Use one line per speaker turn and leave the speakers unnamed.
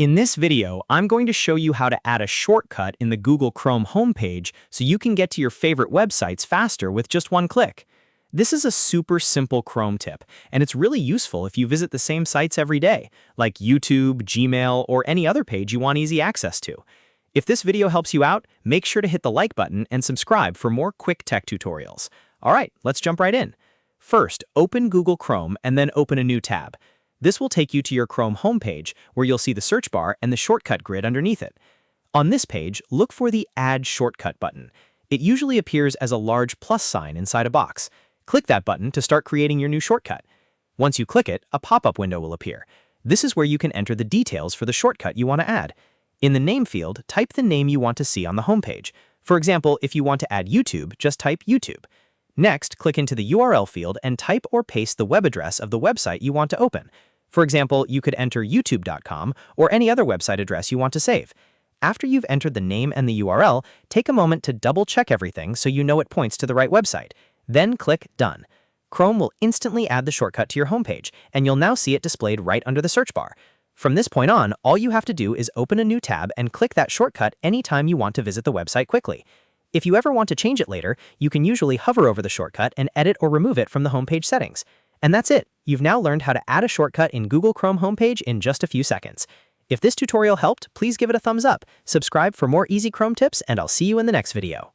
In this video, I'm going to show you how to add a shortcut in the Google Chrome homepage so you can get to your favorite websites faster with just one click. This is a super simple Chrome tip, and it's really useful if you visit the same sites every day, like YouTube, Gmail, or any other page you want easy access to. If this video helps you out, make sure to hit the like button and subscribe for more quick tech tutorials. All right, let's jump right in. First, open Google Chrome and then open a new tab. This will take you to your Chrome homepage, where you'll see the search bar and the shortcut grid underneath it. On this page, look for the Add Shortcut button. It usually appears as a large plus sign inside a box. Click that button to start creating your new shortcut. Once you click it, a pop-up window will appear. This is where you can enter the details for the shortcut you want to add. In the name field, type the name you want to see on the homepage. For example, if you want to add YouTube, just type YouTube. Next, click into the URL field and type or paste the web address of the website you want to open. For example, you could enter youtube.com or any other website address you want to save. After you've entered the name and the URL, take a moment to double-check everything so you know it points to the right website. Then click Done. Chrome will instantly add the shortcut to your homepage, and you'll now see it displayed right under the search bar. From this point on, all you have to do is open a new tab and click that shortcut anytime you want to visit the website quickly. If you ever want to change it later, you can usually hover over the shortcut and edit or remove it from the homepage settings. And that's it. You've now learned how to add a shortcut in Google Chrome homepage in just a few seconds. If this tutorial helped, please give it a thumbs up, subscribe for more easy Chrome tips, and I'll see you in the next video.